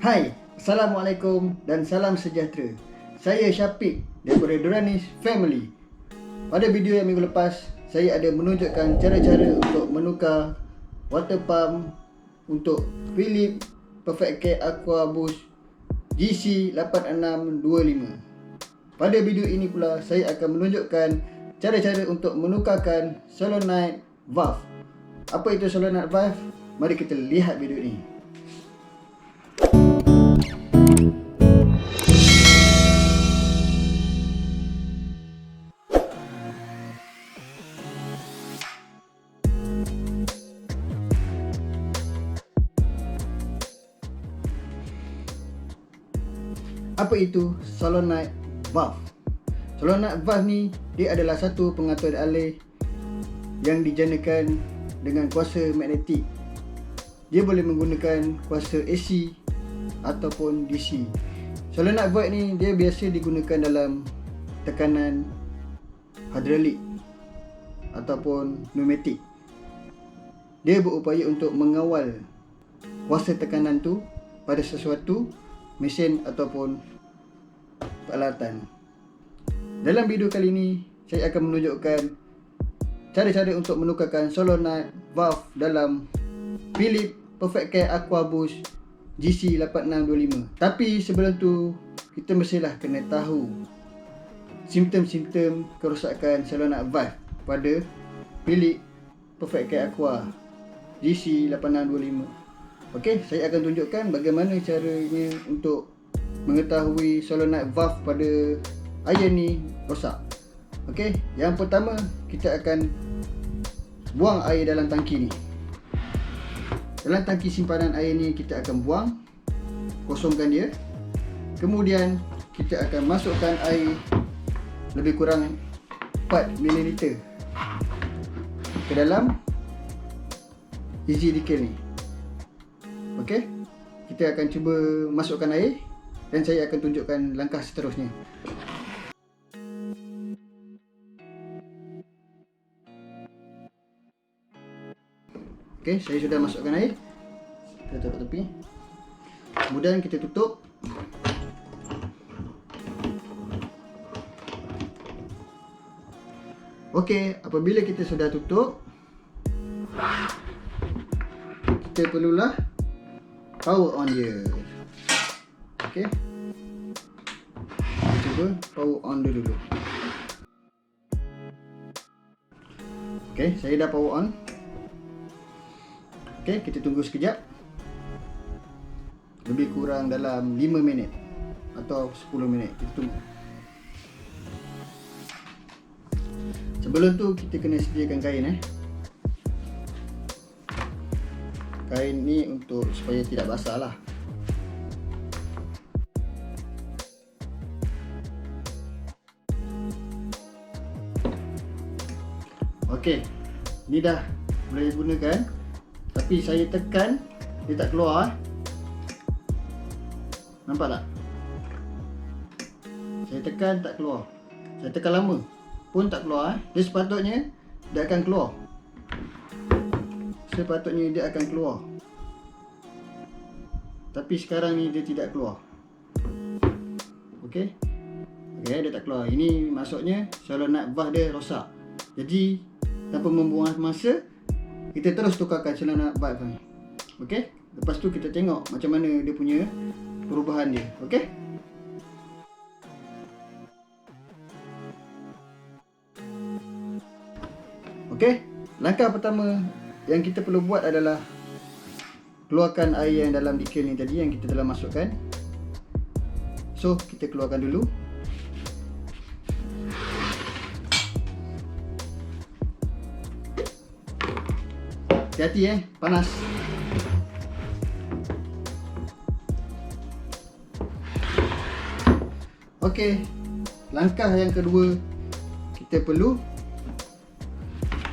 Hai, Assalamualaikum dan salam sejahtera. Saya Syafiq daripada Durrani Family. Pada video yang minggu lepas, saya ada menunjukkan cara-cara untuk menukar water pump untuk Philips Perfectcare Aqua GC8625. Pada video ini pula, saya akan menunjukkan cara-cara untuk menukarkan Solenoid Valve. Apa itu Solenoid Valve? Mari kita lihat video ini. Apa itu Solenoid Valve? Solenoid Valve ni, dia adalah satu pengatur alih yang dijanakan dengan kuasa magnetik. Dia boleh menggunakan kuasa AC ataupun DC. Solenoid Valve ni dia biasa digunakan dalam tekanan hidrolik ataupun pneumatik. Dia berupaya untuk mengawal kuasa tekanan tu pada sesuatu mesin ataupun peralatan. Dalam video kali ini, saya akan menunjukkan cara-cara untuk menukarkan Solenoid Valve dalam Philips Perfectcare Aqua GC8625. Tapi sebelum tu, kita mestilah kena tahu simptom-simptom kerosakan Solenoid Valve pada Philips Perfectcare Aqua GC8625. Okey, saya akan tunjukkan bagaimana caranya untuk mengetahui solenoid valve pada air ni rosak. Okey, yang pertama kita akan buang air dalam tangki ni. Dalam tangki simpanan air ni kita akan buang, kosongkan dia. Kemudian kita akan masukkan air lebih kurang 4 ml ke dalam easy decay ni. Okey, kita akan cuba masukkan air dan saya akan tunjukkan langkah seterusnya. Okey, saya sudah masukkan air. Kita taruh tepi. Kemudian kita tutup. Okey, apabila kita sudah tutup, kita perlulah power on dia. Okey, kita cuba power on dia dulu. Okey, saya dah power on. Okey, kita tunggu sekejap. Lebih kurang dalam 5 minit atau 10 minit. Kita tunggu. Sebelum tu kita kena sediakan kain Kain ni untuk supaya tidak basah lah. Okey, ni dah boleh gunakan. Tapi saya tekan, dia tak keluar. Nampak tak? Saya tekan tak keluar. Saya tekan lama pun tak keluar. Dia sepatutnya dia akan keluar. Sepatutnya dia akan keluar. Tapi sekarang ni dia tidak keluar. Okey. Okey, dia tak keluar. Ini maksudnya solenoid valve dia rosak. Jadi tanpa membuang masa, kita terus tukarkan solenoid valve ni. Okey. Lepas tu kita tengok macam mana dia punya perubahan dia. Okey. Okey. Langkah pertama yang kita perlu buat adalah keluarkan air yang dalam decay ni tadi yang kita telah masukkan. So, kita keluarkan dulu. Hati-hati panas. Okey, langkah yang kedua, kita perlu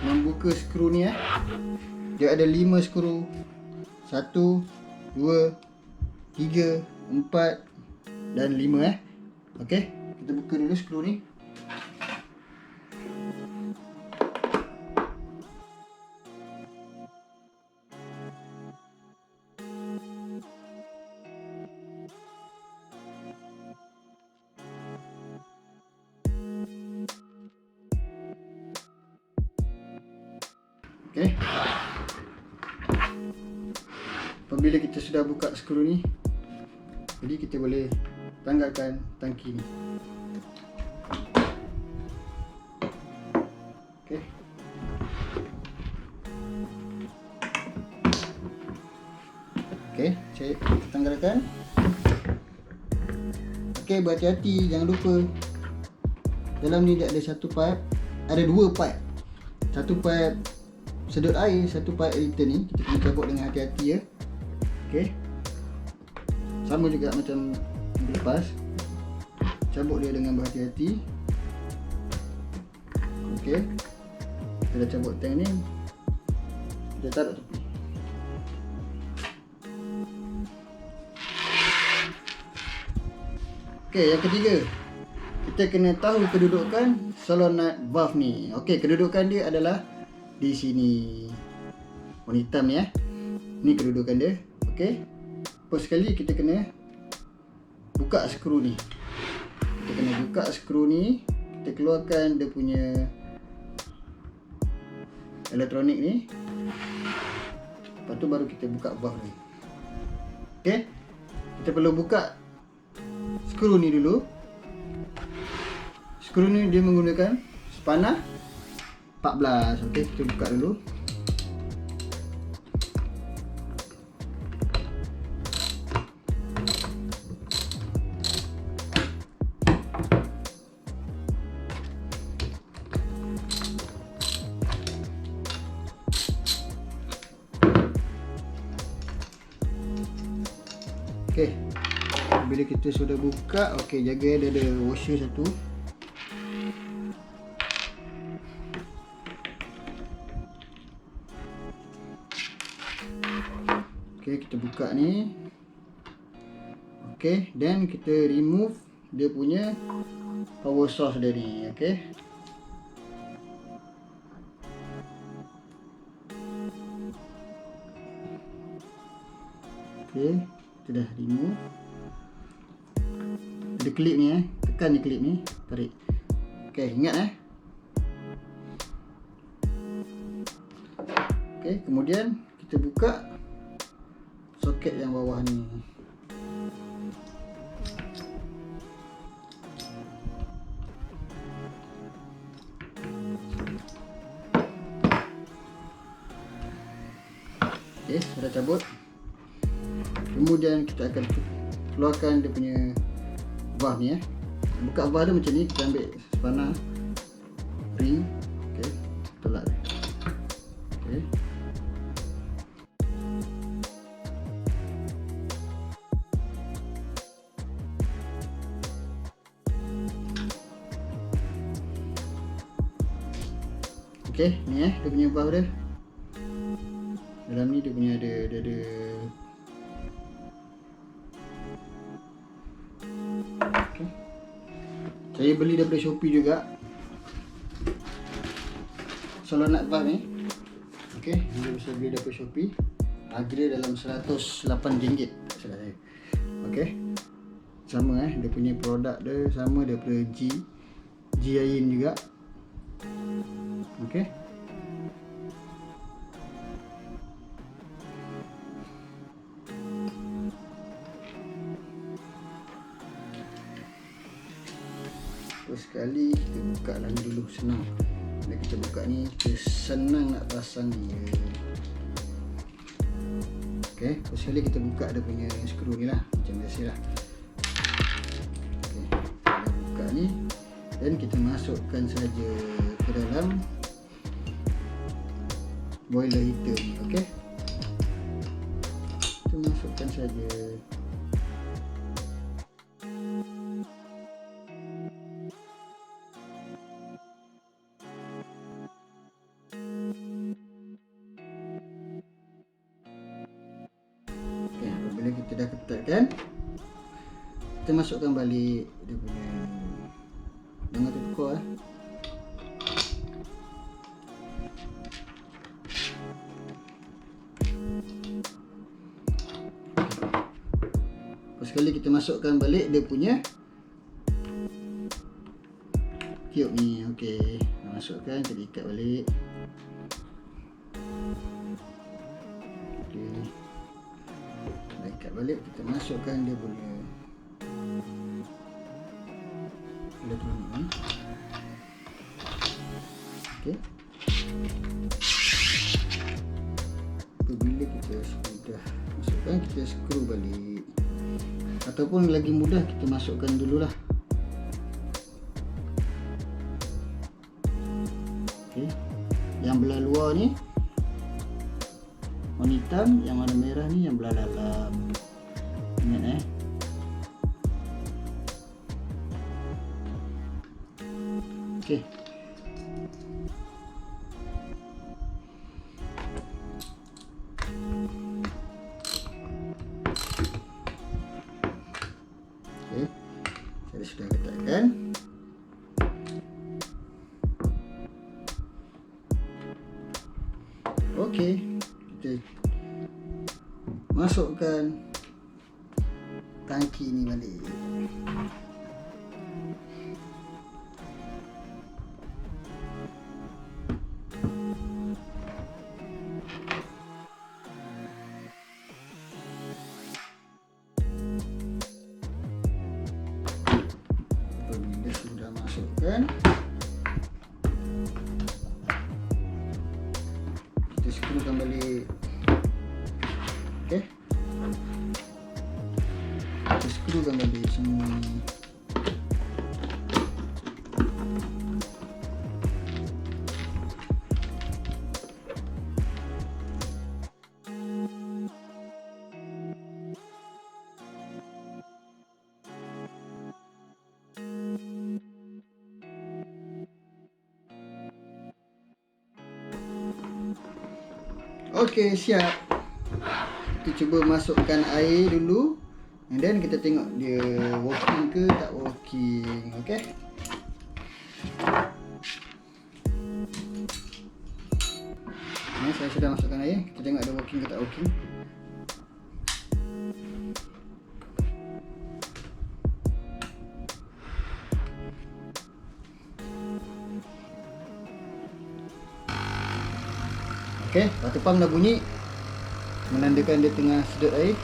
membuka skru ni Dia ada 5 skru. 1, 2, 3, 4 dan 5 Okey, kita buka dulu skru ni. Okey. Apabila kita sudah buka skru ni, jadi kita boleh tanggalkan tangki ni. Okey. Okey, saya tanggalkan. Okey, berhati-hati, jangan lupa dalam ni dia ada satu pipe, ada dua pipe. Satu pipe sedut air, satu pipe air ni kita kena cabut dengan hati-hati ya. Okey. Sama juga macam lepas. Cabut dia dengan berhati-hati. Okey. Kita dah cabut tank ni. Kita taruh tepi. Okey, yang ketiga, kita kena tahu kedudukan solenoid valve ni. Okey, kedudukan dia adalah di sini. Warna hitam ni ya. Ni kedudukan dia. Okey. First sekali kita kena buka skru ni. Kita kena buka skru ni, kita keluarkan dia punya elektronik ni. Lepas tu baru kita buka valve ni. Okey. Kita perlu buka skru ni dulu. Skru ni dia menggunakan sepanah 14. Okey, kita buka dulu. Okey. Bila kita sudah buka, okey, jaga dia ada washer satu. Okey, kita buka ni. Okey, then kita remove dia punya power source dia ni, okey. Okey, kita dah remove. Ada klip ni tekan ni klip ni, tarik. Okey, ingat Okey, kemudian kita buka soket yang bawah ni. Okey, sudah cabut. Kemudian kita akan keluarkan dia punya valve ni Buka valve dia macam ni, kita ambil sepanah ring. Okey, tolak dia. Okey. Okey, ni dia punya valve dia. Dalam ni dia punya ada okay. Saya beli daripada Shopee juga Solenoid Valve ni. Okey, anda bisa beli daripada Shopee. Harga dia dalam RM108 salah saya. Okey. Sama dia punya produk dia sama daripada Jangan juga. Okey. Terus sekali kita buka lagi dulu, senang. Bila kita buka ni, kita senang nak pasang dia. Okey, terus sekali kita buka dia punya skru ni lah, macam biasa lah. Okey, kita buka ni dan kita masukkan saja ke dalam boiler heater ni. Okey, kita masukkan saja. Bila kita dah ketatkan, kita masukkan balik dia punya, jangan tertukar Lepas sekali kita masukkan balik dia punya tube ni. Okey, masukkan, kita ikat balik. balik, kita masukkan dia punya elektronik ni. Okey. Apabila kita sudah masukkan, kita skru balik, ataupun lagi mudah kita masukkan dululah. Okey. Yang belah luar ni warna hitam, yang warna merah ni yang belah dalam. Ingat Okey. Okey. Saya sudah letakkan. Okey. Kita masukkan tangki ni balik. Apabila sudah masukkan, kita skrukan balik. Okey. Kita skrukan balik semua ni. Okey, siap. Kita cuba masukkan air dulu, and then kita tengok dia working ke tak working. Okey. Ni saya sudah masukkan air, kita tengok dia working ke tak working. Okey, waterpump dah bunyi, menandakan dia tengah sedut air.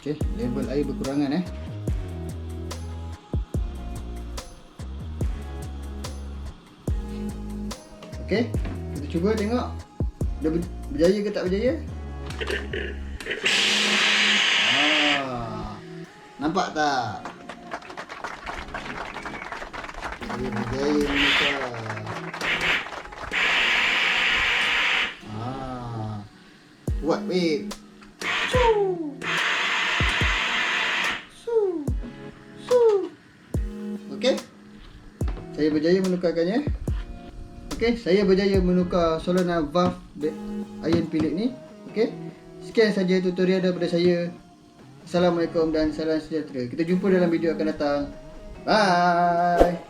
Okey, level air berkurangan Okey, kita cuba tengok dia berjaya ke tak berjaya. Nampak tak? Dia berjaya menukar. Kuat weh. Okey, saya berjaya menukarkannya. Okey, saya berjaya menukar Solenoid Valve iron Philips ni. Okey, sekian saja tutorial daripada saya. Assalamualaikum dan salam sejahtera. Kita jumpa dalam video akan datang. Bye.